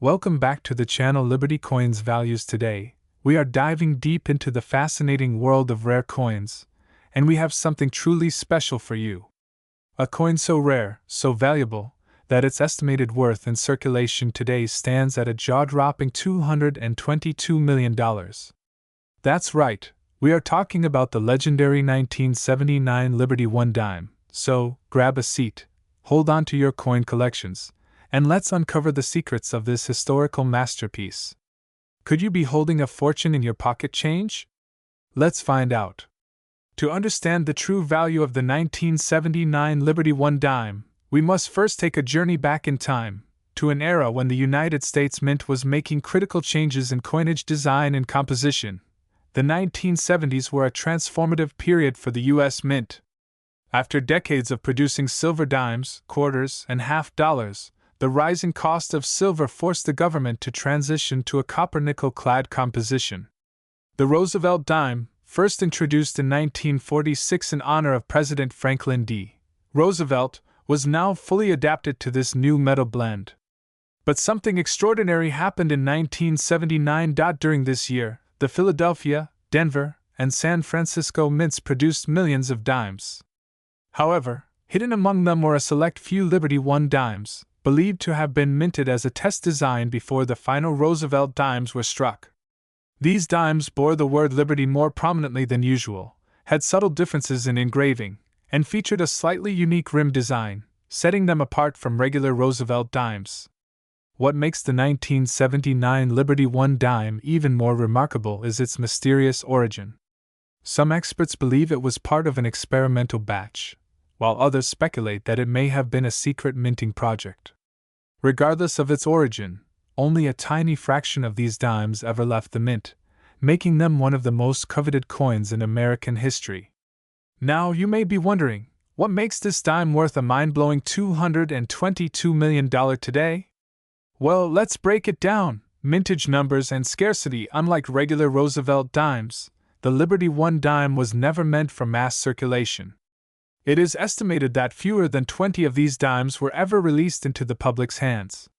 Welcome back to the channel Liberty Coins Values. Today, we are diving deep into the fascinating world of rare coins, and we have something truly special for you. A coin so rare, so valuable, that its estimated worth in circulation today stands at a jaw-dropping $222 million. That's right, we are talking about the legendary 1979 Liberty One dime, so grab a seat, hold on to your coin collections, and let's uncover the secrets of this historical masterpiece. Could you be holding a fortune in your pocket change? Let's find out. To understand the true value of the 1979 Liberty One dime, we must first take a journey back in time, to an era when the United States Mint was making critical changes in coinage design and composition. The 1970s were a transformative period for the U.S. Mint. After decades of producing silver dimes, quarters, and half dollars, the rising cost of silver forced the government to transition to a copper-nickel clad composition. The Roosevelt dime, first introduced in 1946 in honor of President Franklin D. Roosevelt, was now fully adapted to this new metal blend. But something extraordinary happened in 1979. During this year, the Philadelphia, Denver, and San Francisco mints produced millions of dimes. However, hidden among them were a select few Liberty One dimes, believed to have been minted as a test design before the final Roosevelt dimes were struck. These dimes bore the word Liberty more prominently than usual, had subtle differences in engraving, and featured a slightly unique rim design, setting them apart from regular Roosevelt dimes. What makes the 1979 Liberty One dime even more remarkable is its mysterious origin. Some experts believe it was part of an experimental batch, while others speculate that it may have been a secret minting project. Regardless of its origin, only a tiny fraction of these dimes ever left the mint, making them one of the most coveted coins in American history. Now you may be wondering, what makes this dime worth a mind-blowing $222 million today? Well, let's break it down. Mintage numbers and scarcity. Unlike regular Roosevelt dimes, the Liberty One dime was never meant for mass circulation. It is estimated that fewer than 20 of these dimes were ever released into the public's hands.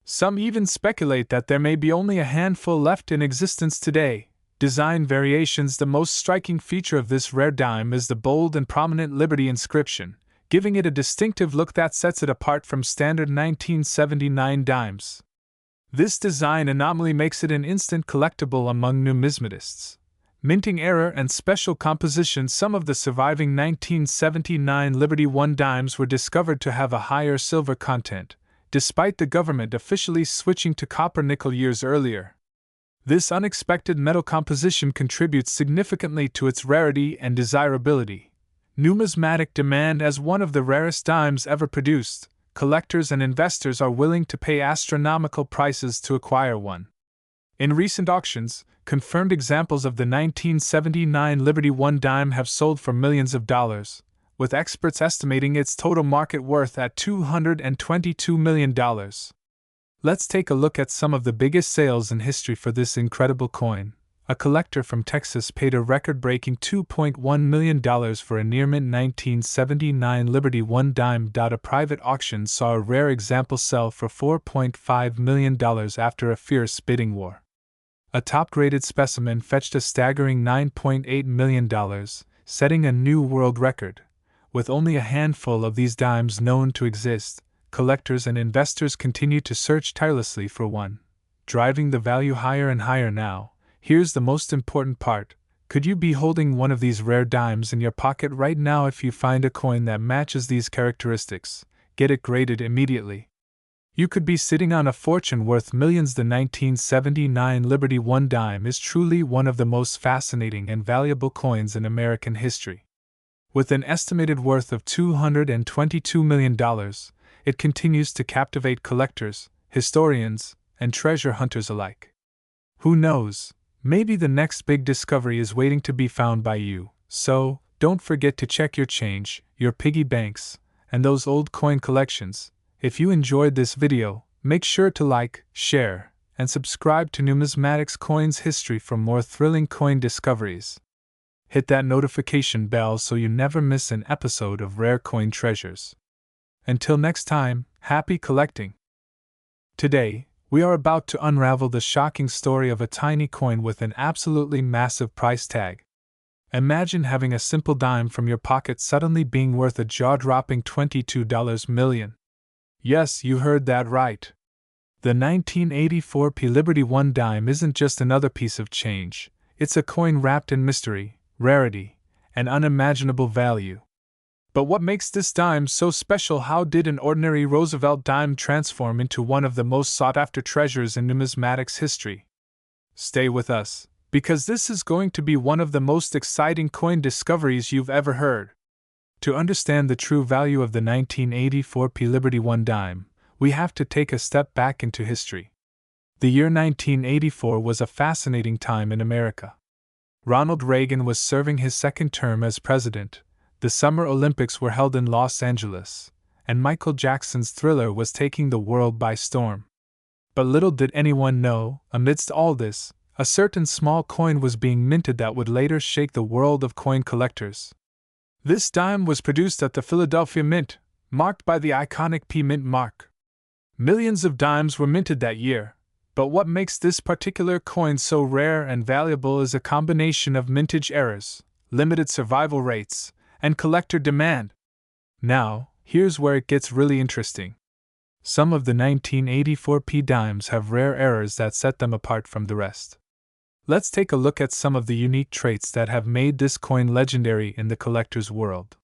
Some even speculate that there may be only a handful left in existence today. Design variations. The most striking feature of this rare dime is the bold and prominent Liberty inscription, giving it a distinctive look that sets it apart from standard 1979 dimes. This design anomaly makes it an instant collectible among numismatists. Minting error and special composition. Some of the surviving 1979 Liberty One dimes were discovered to have a higher silver content, despite the government officially switching to copper-nickel years earlier. This unexpected metal composition contributes significantly to its rarity and desirability. Numismatic demand. As one of the rarest dimes ever produced, collectors and investors are willing to pay astronomical prices to acquire one. In recent auctions, confirmed examples of the 1979 Liberty One dime have sold for millions of dollars, with experts estimating its total market worth at $222 million. Let's take a look at some of the biggest sales in history for this incredible coin. A collector from Texas paid a record-breaking $2.1 million for a near-mint 1979 Liberty One dime. A private auction saw a rare example sell for $4.5 million after a fierce bidding war. A top-graded specimen fetched a staggering $9.8 million, setting a new world record. With only a handful of these dimes known to exist, collectors and investors continue to search tirelessly for one, driving the value higher and higher. Now, here's the most important part. Could you be holding one of these rare dimes in your pocket right now? If you find a coin that matches these characteristics, get it graded immediately. You could be sitting on a fortune worth millions. The 1979 Liberty One dime is truly one of the most fascinating and valuable coins in American history. With an estimated worth of $222 million, it continues to captivate collectors, historians, and treasure hunters alike. Who knows, maybe the next big discovery is waiting to be found by you. So, don't forget to check your change, your piggy banks, and those old coin collections. If you enjoyed this video, make sure to like, share, and subscribe to Numismatics Coins History for more thrilling coin discoveries. Hit that notification bell so you never miss an episode of Rare Coin Treasures. Until next time, happy collecting! Today, We are about to unravel the shocking story of a tiny coin with an absolutely massive price tag. Imagine having a simple dime from your pocket suddenly being worth a jaw-dropping $22 million. Yes, you heard that right. The 1984 P Liberty 1 dime isn't just another piece of change, it's a coin wrapped in mystery, rarity, and unimaginable value. But what makes this dime so special? How did an ordinary Roosevelt dime transform into one of the most sought-after treasures in numismatics history? Stay with us, because this is going to be one of the most exciting coin discoveries you've ever heard. To understand the true value of the 1984 P Liberty 1 dime, we have to take a step back into history. The year 1984 was a fascinating time in America. Ronald Reagan was serving his second term as president. The Summer Olympics were held in Los Angeles, and Michael Jackson's Thriller was taking the world by storm. But little did anyone know, amidst all this, a certain small coin was being minted that would later shake the world of coin collectors. This dime was produced at the Philadelphia Mint, marked by the iconic P Mint mark. Millions of dimes were minted that year, but what makes this particular coin so rare and valuable is a combination of mintage errors, limited survival rates, and collector demand. Now, here's where it gets really interesting. Some of the 1984 P dimes have rare errors that set them apart from the rest. Let's take a look at some of the unique traits that have made this coin legendary in the collector's world.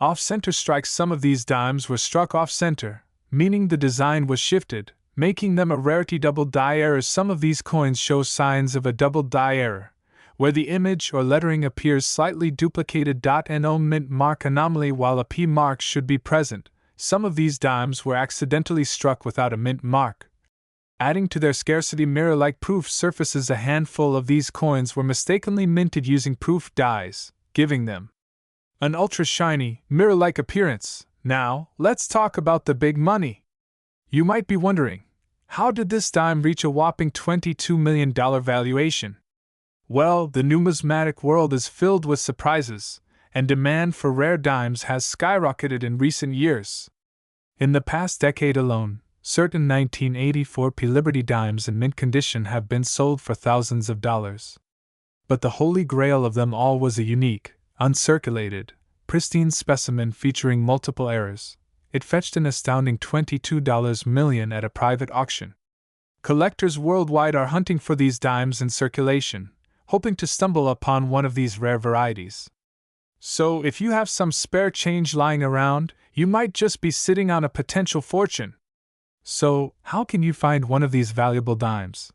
Off-center strikes. Some of these dimes were struck off-center, meaning the design was shifted, making them a rarity. Double die errors. Some of these coins show signs of a double die error, where the image or lettering appears slightly duplicated. No mint mark anomaly. While a P mark should be present, some of these dimes were accidentally struck without a mint mark, adding to their scarcity. Mirror-like proof surfaces. A handful of these coins were mistakenly minted using proof dies, giving them an ultra-shiny, mirror-like appearance. Now, let's talk about the big money. You might be wondering, how did this dime reach a whopping $22 million valuation? Well, the numismatic world is filled with surprises, and demand for rare dimes has skyrocketed in recent years. In the past decade alone, certain 1984 P Liberty dimes in mint condition have been sold for thousands of dollars. But the holy grail of them all was a unique, uncirculated, pristine specimen featuring multiple errors. It fetched an astounding $22 million at a private auction. Collectors worldwide are hunting for these dimes in circulation, hoping to stumble upon one of these rare varieties. So, if you have some spare change lying around, you might just be sitting on a potential fortune. So, how can you find one of these valuable dimes?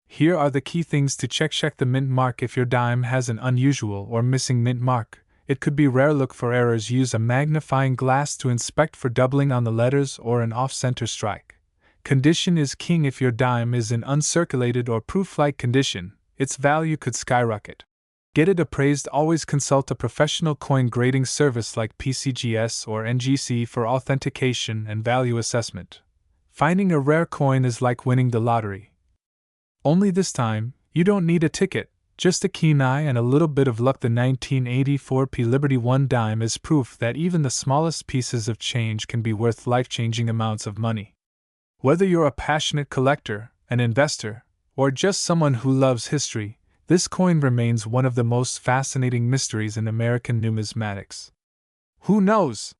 Here are the key things to check. Check the mint mark. If your dime has an unusual or missing mint mark, it could be rare. Look for errors. Use a magnifying glass to inspect for doubling on the letters or an off-center strike. Condition is king. If your dime is in uncirculated or proof-like condition, its value could skyrocket. Get it appraised. Always consult a professional coin grading service like PCGS or NGC for authentication and value assessment. Finding a rare coin is like winning the lottery. Only this time, you don't need a ticket, just a keen eye and a little bit of luck. The 1984 P Liberty 1 dime is proof that even the smallest pieces of change can be worth life-changing amounts of money. Whether you're a passionate collector, an investor, or just someone who loves history, this coin remains one of the most fascinating mysteries in American numismatics. Who knows?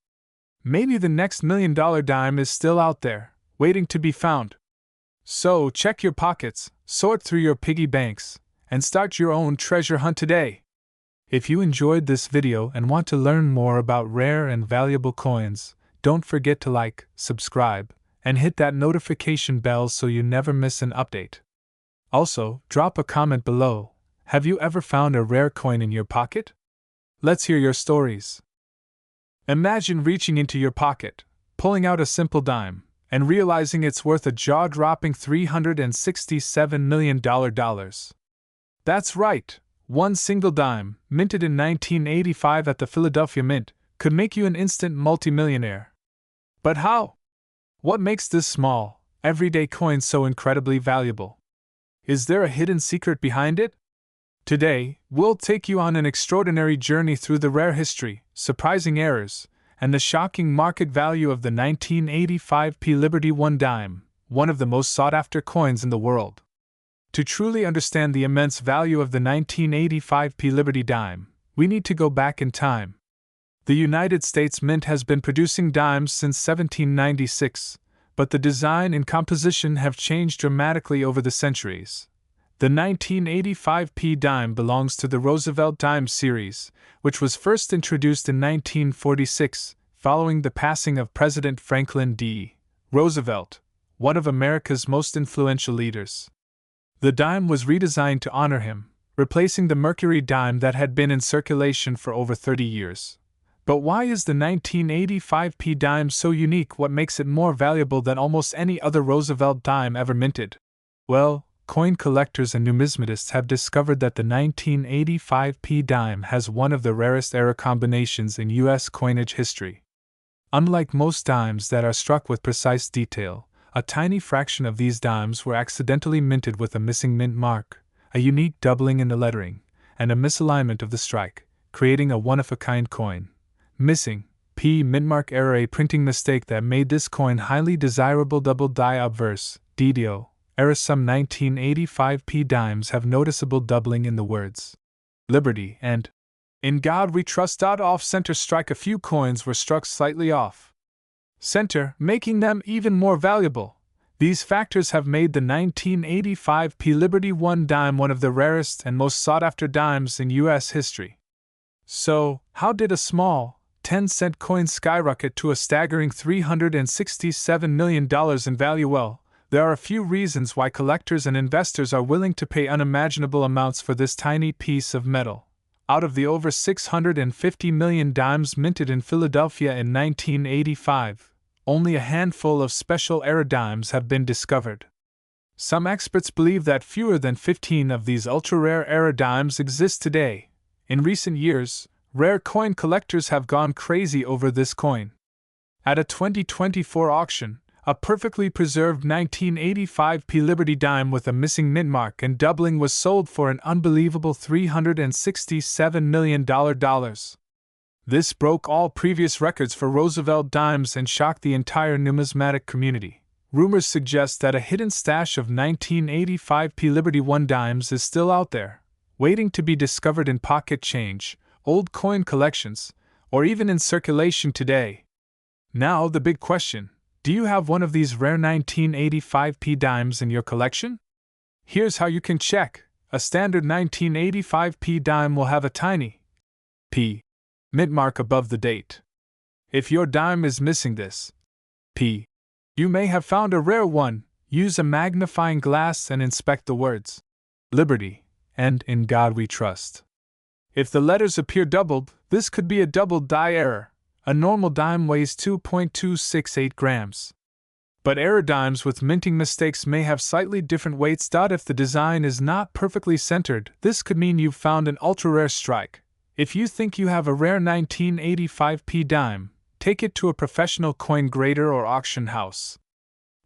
Maybe the next $1 million dime is still out there, waiting to be found. So check your pockets, sort through your piggy banks, and start your own treasure hunt today. If you enjoyed this video and want to learn more about rare and valuable coins, don't forget to like, subscribe, and hit that notification bell so you never miss an update. Also, drop a comment below. Have you ever found a rare coin in your pocket? Let's hear your stories. Imagine reaching into your pocket, pulling out a simple dime, and realizing it's worth a jaw-dropping $367 million. That's right, one single dime, minted in 1985 at the Philadelphia Mint, could make you an instant multimillionaire. But how? What makes this small, everyday coin so incredibly valuable? Is there a hidden secret behind it? Today, we'll take you on an extraordinary journey through the rare history, surprising errors, and the shocking market value of the 1985 P Liberty 1 dime, one of the most sought-after coins in the world. To truly understand the immense value of the 1985 Liberty dime, we need to go back in time. The United States Mint has been producing dimes since 1796, but the design and composition have changed dramatically over the centuries. The 1985 dime belongs to the Roosevelt dime series, which was first introduced in 1946, following the passing of President Franklin D. Roosevelt, one of America's most influential leaders. The dime was redesigned to honor him, replacing the Mercury dime that had been in circulation for over 30 years. But why is the 1985 dime so unique? What makes it more valuable than almost any other Roosevelt dime ever minted? Well, coin collectors and numismatists have discovered that the 1985 dime has one of the rarest error combinations in U.S. coinage history. Unlike most dimes that are struck with precise detail, a tiny fraction of these dimes were accidentally minted with a missing mint mark, a unique doubling in the lettering, and a misalignment of the strike, creating a one-of-a-kind coin. Missing mint mark error, a printing mistake that made this coin highly desirable. Double die obverse, DDO, error. Some 1985 dimes have noticeable doubling in the words Liberty and In God We Trust. Off-center strike. A few coins were struck slightly off center, making them even more valuable. These factors have made the 1985 Liberty 1 dime one of the rarest and most sought-after dimes in U.S. history. So, how did a small, 10-cent coin skyrocket to a staggering $367 million in value? Well, there are a few reasons why collectors and investors are willing to pay unimaginable amounts for this tiny piece of metal. Out of the over 650 million dimes minted in Philadelphia in 1985, only a handful of special error dimes have been discovered. Some experts believe that fewer than 15 of these ultra-rare error dimes exist today. In recent years, rare coin collectors have gone crazy over this coin. At a 2024 auction, a perfectly preserved 1985 Liberty dime with a missing mint mark and doubling was sold for an unbelievable $367 million. This broke all previous records for Roosevelt dimes and shocked the entire numismatic community. Rumors suggest that a hidden stash of 1985 Liberty 1 dimes is still out there, waiting to be discovered in pocket change, old coin collections, or even in circulation today. Now the big question: do you have one of these rare 1985 dimes in your collection? Here's how you can check. A standard 1985 dime will have a tiny P mint mark above the date. If your dime is missing this P, you may have found a rare one. Use a magnifying glass and inspect the words Liberty and In God We Trust. If the letters appear doubled, this could be a double die error. A normal dime weighs 2.268 grams. But error dimes with minting mistakes may have slightly different weights. If the design is not perfectly centered, this could mean you've found an ultra-rare strike. If you think you have a rare 1985 dime, take it to a professional coin grader or auction house.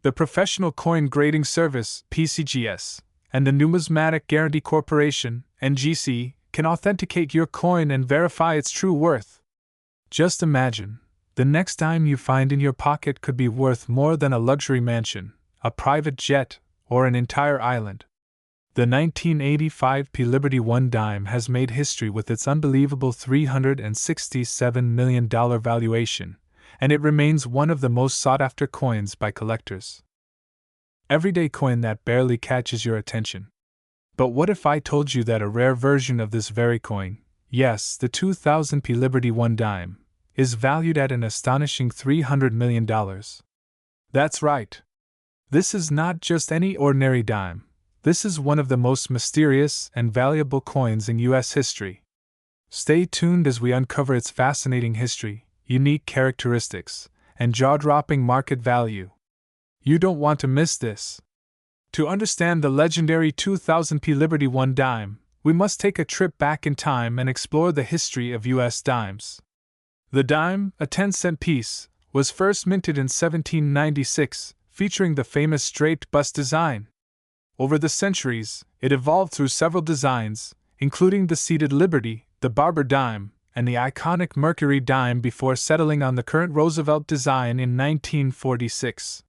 The Professional Coin Grading Service (PCGS) and the Numismatic Guarantee Corporation (NGC) can authenticate your coin and verify its true worth. Just imagine, the next dime you find in your pocket could be worth more than a luxury mansion, a private jet, or an entire island. The 1985 Liberty 1 dime has made history with its unbelievable $367 million valuation, and it remains one of the most sought-after coins by collectors. Everyday coin that barely catches your attention. But what if I told you that a rare version of this very coin, yes, the 2000 Liberty 1 dime, is valued at an astonishing $300 million? That's right. This is not just any ordinary dime. This is one of the most mysterious and valuable coins in U.S. history. Stay tuned as we uncover its fascinating history, unique characteristics, and jaw-dropping market value. You don't want to miss this. To understand the legendary 2000 Liberty 1 dime, we must take a trip back in time and explore the history of U.S. dimes. The dime, a 10-cent piece, was first minted in 1796, featuring the famous straight bust design. Over the centuries, it evolved through several designs, including the seated Liberty, the Barber dime, and the iconic Mercury dime before settling on the current Roosevelt design in 1946.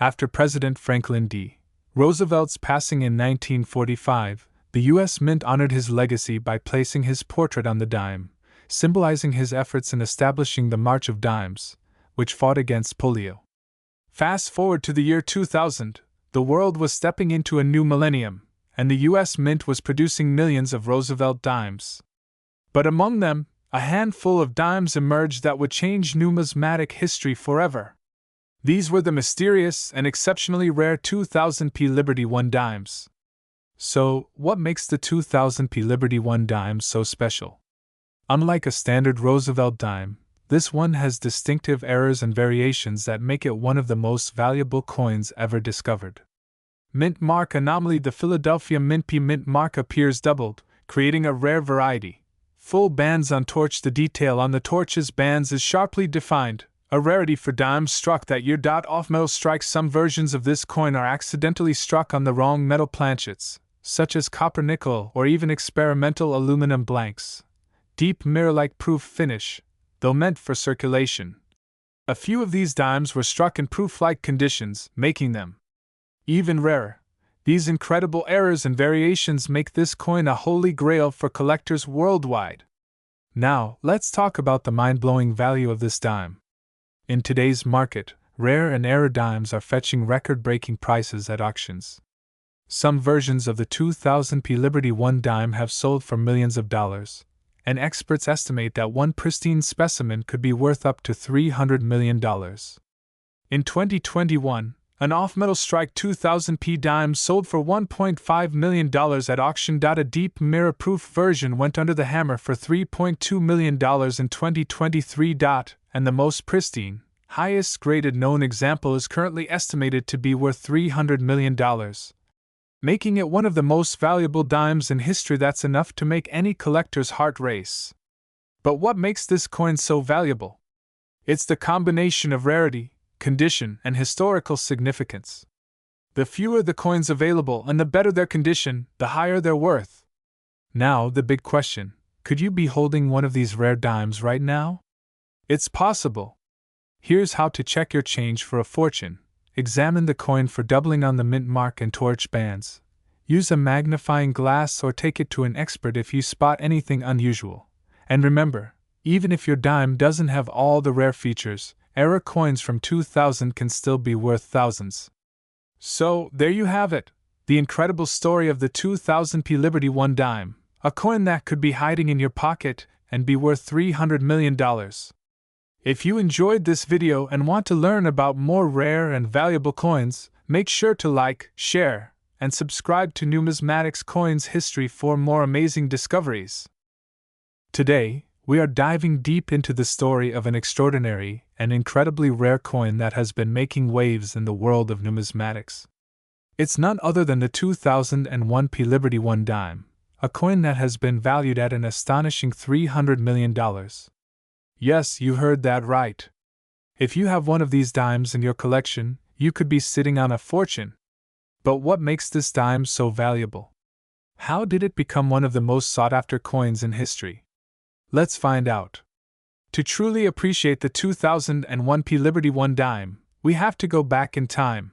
After President Franklin D. Roosevelt's passing in 1945, the U.S. Mint honored his legacy by placing his portrait on the dime, symbolizing his efforts in establishing the March of Dimes, which fought against polio. Fast forward to the year 2000, the world was stepping into a new millennium, and the U.S. Mint was producing millions of Roosevelt dimes. But among them, a handful of dimes emerged that would change numismatic history forever. These were the mysterious and exceptionally rare 2000p Liberty One dimes. So, what makes the 2000p Liberty One dime so special? Unlike a standard Roosevelt dime, this one has distinctive errors and variations that make it one of the most valuable coins ever discovered. Mint mark anomaly: the Philadelphia Mint P mint mark appears doubled, creating a rare variety. Full bands on torch: the detail on the torch's bands is sharply defined, a rarity for dimes struck that year. Off metal strikes: some versions of this coin are accidentally struck on the wrong metal planchets, such as copper nickel or even experimental aluminum blanks. Deep mirror-like proof finish, though meant for circulation. A few of these dimes were struck in proof-like conditions, making them even rarer. These incredible errors and variations make this coin a holy grail for collectors worldwide. Now, let's talk about the mind-blowing value of this dime. In today's market, rare and error dimes are fetching record-breaking prices at auctions. Some versions of the 2000p Liberty One dime have sold for millions of dollars, and experts estimate that one pristine specimen could be worth up to $300 million. In 2021, an off-metal strike 2000p dime sold for $1.5 million at auction. A deep mirror-proof version went under the hammer for $3.2 million in 2023. And the most pristine, highest-graded known example is currently estimated to be worth $300 million, making it one of the most valuable dimes in history. That's enough to make any collector's heart race. But what makes this coin so valuable? It's the combination of rarity, condition, and historical significance. The fewer the coins available and the better their condition, the higher their worth. Now, the big question: could you be holding one of these rare dimes right now? It's possible. Here's how to check your change for a fortune. Examine the coin for doubling on the mint mark and torch bands. Use a magnifying glass or take it to an expert if you spot anything unusual. And remember, even if your dime doesn't have all the rare features, error coins from 2000 can still be worth thousands. So, there you have it, the incredible story of the 2000p Liberty One dime, a coin that could be hiding in your pocket and be worth $300 million. If you enjoyed this video and want to learn about more rare and valuable coins, make sure to like, share, and subscribe to Numismatics Coins History for more amazing discoveries. Today, we are diving deep into the story of an extraordinary and incredibly rare coin that has been making waves in the world of numismatics. It's none other than the 2001p Liberty One dime, a coin that has been valued at an astonishing $300 million. Yes, you heard that right. If you have one of these dimes in your collection, you could be sitting on a fortune. But what makes this dime so valuable? How did it become one of the most sought-after coins in history? Let's find out. To truly appreciate the 2001p Liberty One dime, we have to go back in time.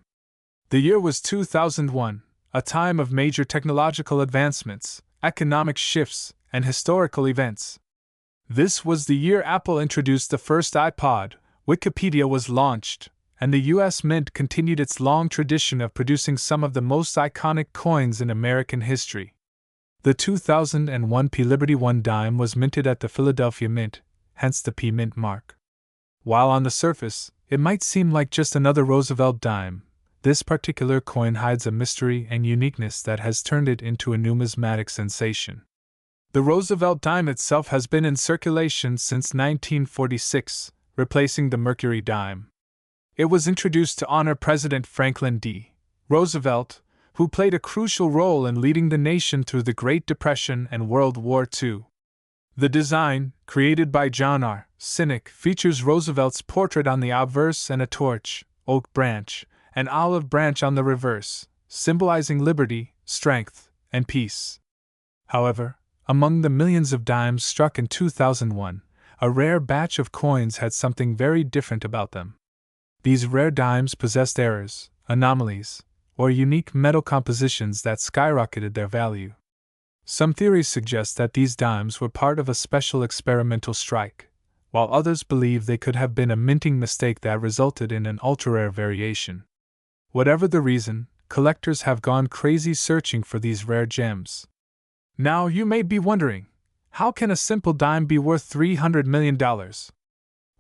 The year was 2001, a time of major technological advancements, economic shifts, and historical events. This was the year Apple introduced the first iPod, Wikipedia was launched, and the U.S. Mint continued its long tradition of producing some of the most iconic coins in American history. The 2001p Liberty One dime was minted at the Philadelphia Mint, hence the P mint mark. While on the surface, it might seem like just another Roosevelt dime, this particular coin hides a mystery and uniqueness that has turned it into a numismatic sensation. The Roosevelt dime itself has been in circulation since 1946, replacing the Mercury dime. It was introduced to honor President Franklin D. Roosevelt, who played a crucial role in leading the nation through the Great Depression and World War II. The design, created by John R. Sinek, features Roosevelt's portrait on the obverse and a torch, oak branch, and olive branch on the reverse, symbolizing liberty, strength, and peace. However, among the millions of dimes struck in 2001, a rare batch of coins had something very different about them. These rare dimes possessed errors, anomalies, or unique metal compositions that skyrocketed their value. Some theories suggest that these dimes were part of a special experimental strike, while others believe they could have been a minting mistake that resulted in an ultra-rare variation. Whatever the reason, collectors have gone crazy searching for these rare gems. Now you may be wondering, how can a simple dime be worth $300 million?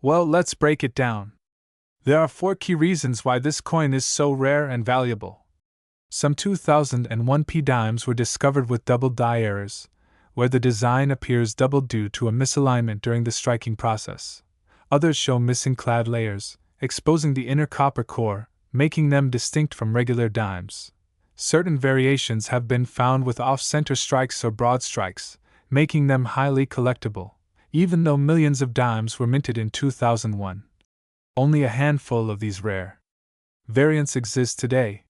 Well, let's break it down. There are 4 key reasons why this coin is so rare and valuable. Some 2001 P dimes were discovered with double die errors, where the design appears doubled due to a misalignment during the striking process. Others show missing clad layers, exposing the inner copper core, making them distinct from regular dimes. Certain variations have been found with off-center strikes or broad strikes, making them highly collectible, even though millions of dimes were minted in 2001. Only a handful of these rare variants exist today.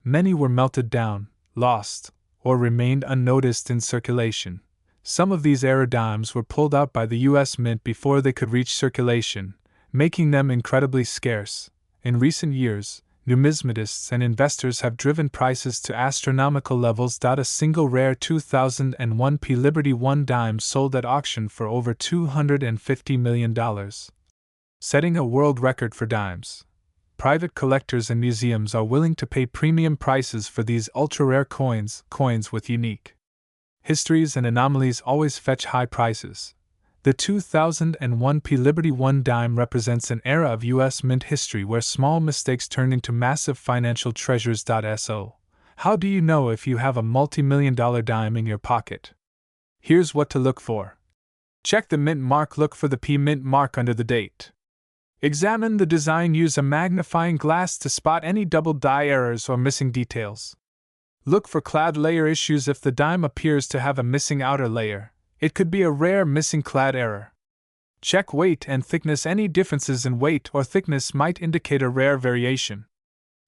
Many were melted down, lost, or remained unnoticed in circulation. Some of these error dimes were pulled out by the U.S. Mint before they could reach circulation, making them incredibly scarce. In recent years, numismatists and investors have driven prices to astronomical levels. A single rare 2001 P Liberty 1 dime sold at auction for over $250 million, setting a world record for dimes. Private collectors and museums are willing to pay premium prices for these ultra-rare coins with unique histories and anomalies always fetch high prices. The 2001 P Liberty 1 dime represents an era of U.S. Mint history where small mistakes turned into massive financial treasures. So, how do you know if you have a multi-million-dollar dime in your pocket? Here's what to look for. Check the mint mark. Look for the P mint mark under the date. Examine the design. Use a magnifying glass to spot any double die errors or missing details. Look for clad layer issues. If the dime appears to have a missing outer layer, it could be a rare missing clad error. Check weight and thickness. Any differences in weight or thickness might indicate a rare variation.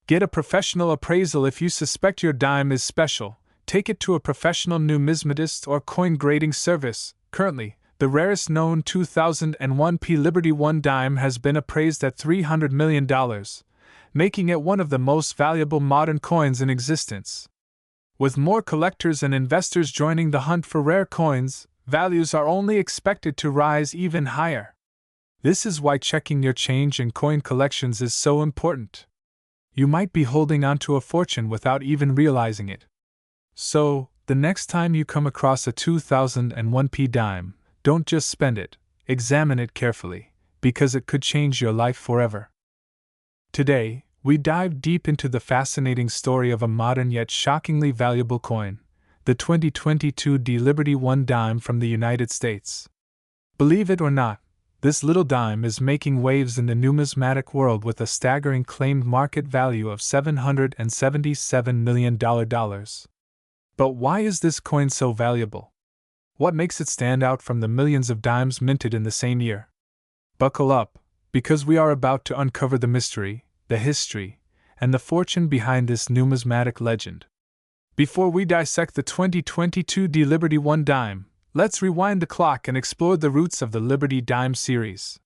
Get a professional appraisal. If you suspect your dime is special, take it to a professional numismatist or coin grading service. Currently, the rarest known 2001 P Liberty 1 dime has been appraised at $300 million, making it one of the most valuable modern coins in existence. With more collectors and investors joining the hunt for rare coins, values are only expected to rise even higher. This is why checking your change in coin collections is so important. You might be holding onto a fortune without even realizing it. So, the next time you come across a 2001 P dime, don't just spend it, examine it carefully, because it could change your life forever. Today, we dive deep into the fascinating story of a modern yet shockingly valuable coin, the 2022 D Liberty 1 dime from the United States. Believe it or not, this little dime is making waves in the numismatic world with a staggering claimed market value of $777 million. But why is this coin so valuable? What makes it stand out from the millions of dimes minted in the same year? Buckle up, because we are about to uncover the mystery, the history, and the fortune behind this numismatic legend. Before we dissect the 2022 D Liberty 1 dime, let's rewind the clock and explore the roots of the Liberty Dime series.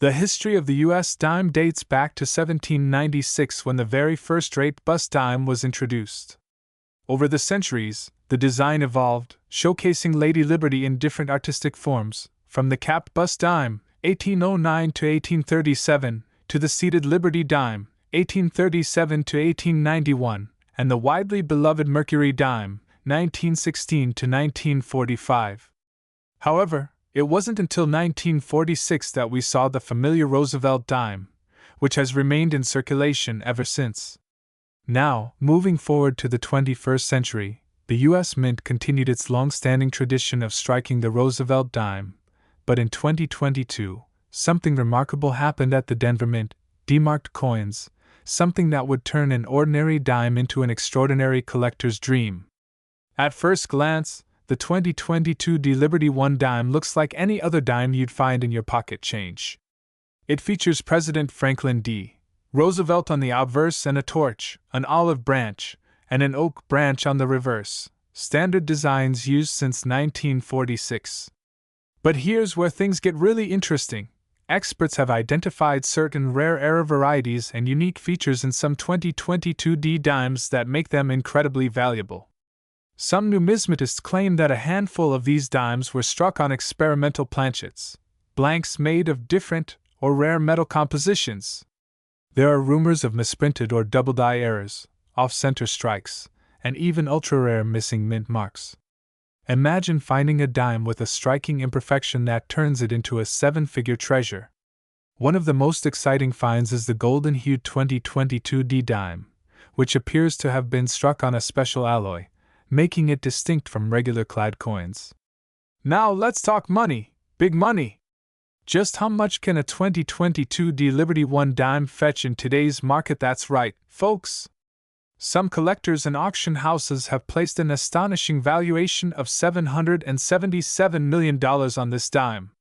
The history of the U.S. dime dates back to 1796 when the very first rate bust dime was introduced. Over the centuries, the design evolved, showcasing Lady Liberty in different artistic forms, from the capped bust dime, 1809 to 1837, to the seated Liberty dime, 1837 to 1891, and the widely beloved Mercury dime, 1916 to 1945. However, it wasn't until 1946 that we saw the familiar Roosevelt dime, which has remained in circulation ever since. Now, moving forward to the 21st century, the U.S. Mint continued its long-standing tradition of striking the Roosevelt dime, but in 2022, something remarkable happened at the Denver Mint, demarked coins, something that would turn an ordinary dime into an extraordinary collector's dream. At first glance, the 2022 D Liberty 1 dime looks like any other dime you'd find in your pocket change. It features President Franklin D. Roosevelt on the obverse and a torch, an olive branch, and an oak branch on the reverse, standard designs used since 1946. But here's where things get really interesting. experts have identified certain rare era varieties and unique features in some 2022D dimes that make them incredibly valuable. Some numismatists claim that a handful of these dimes were struck on experimental planchets, blanks made of different or rare metal compositions. There are rumors of misprinted or double-die errors, off-center strikes, and even ultra-rare missing mint marks. Imagine finding a dime with a striking imperfection that turns it into a seven-figure treasure. One of the most exciting finds is the golden-hued 2022D dime, which appears to have been struck on a special alloy, making it distinct from regular clad coins. Now let's talk money, big money! Just how much can a 2022D Liberty 1 dime fetch in today's market? That's right, folks! Some collectors and auction houses have placed an astonishing valuation of $777 million on this dime.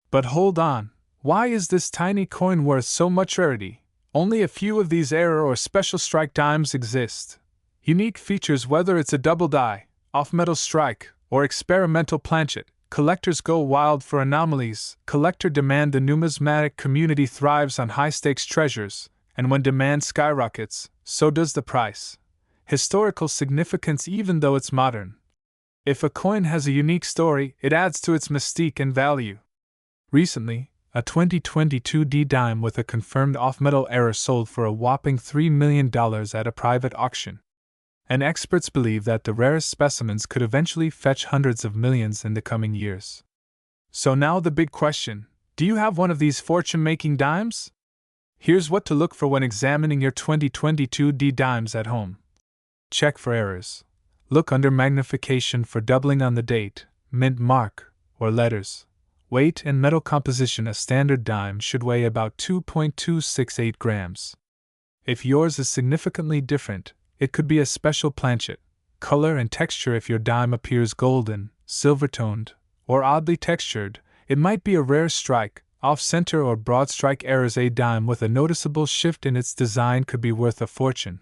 But hold on, why is this tiny coin worth so much rarity? Only a few of these era or special strike dimes exist. Unique features, whether it's a double die, off-metal strike, or experimental planchet, collectors go wild for anomalies. Collector demand. The numismatic community thrives on high-stakes treasures, and when demand skyrockets, so does the price. Historical significance, even though it's modern. If a coin has a unique story, it adds to its mystique and value. Recently, a 2022D dime with a confirmed off-metal error sold for a whopping $3 million at a private auction. And experts believe that the rarest specimens could eventually fetch hundreds of millions in the coming years. So now the big question, do you have one of these fortune-making dimes? Here's what to look for when examining your 2022D dimes at home. Check for errors. Look under magnification for doubling on the date, mint mark, or letters. Weight and metal composition. A standard dime should weigh about 2.268 grams. If yours is significantly different, it could be a special planchet. Color and texture. If your dime appears golden, silver-toned, or oddly textured, it might be a rare strike, off-center or broad strike errors. A dime with a noticeable shift in its design could be worth a fortune.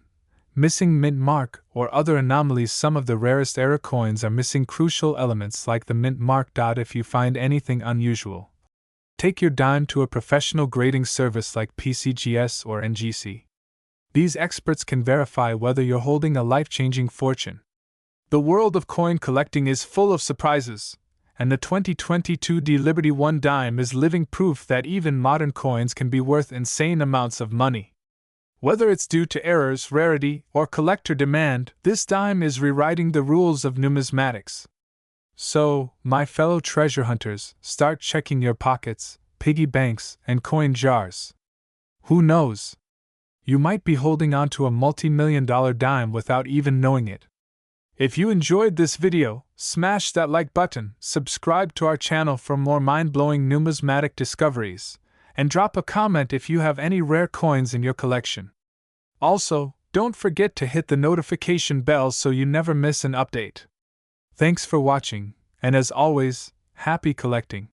Missing mint mark or other anomalies. Some of the rarest era coins are missing crucial elements like the mint mark. If you find anything unusual, take your dime to a professional grading service like PCGS or NGC. These experts can verify whether you're holding a life-changing fortune. The world of coin collecting is full of surprises, and the 2022D Liberty 1 dime is living proof that even modern coins can be worth insane amounts of money. Whether it's due to errors, rarity, or collector demand, this dime is rewriting the rules of numismatics. So, my fellow treasure hunters, start checking your pockets, piggy banks, and coin jars. Who knows? You might be holding on to a multi-million-dollar dime without even knowing it. If you enjoyed this video, smash that like button, subscribe to our channel for more mind-blowing numismatic discoveries, and drop a comment if you have any rare coins in your collection. Also, don't forget to hit the notification bell so you never miss an update. Thanks for watching, and as always, happy collecting.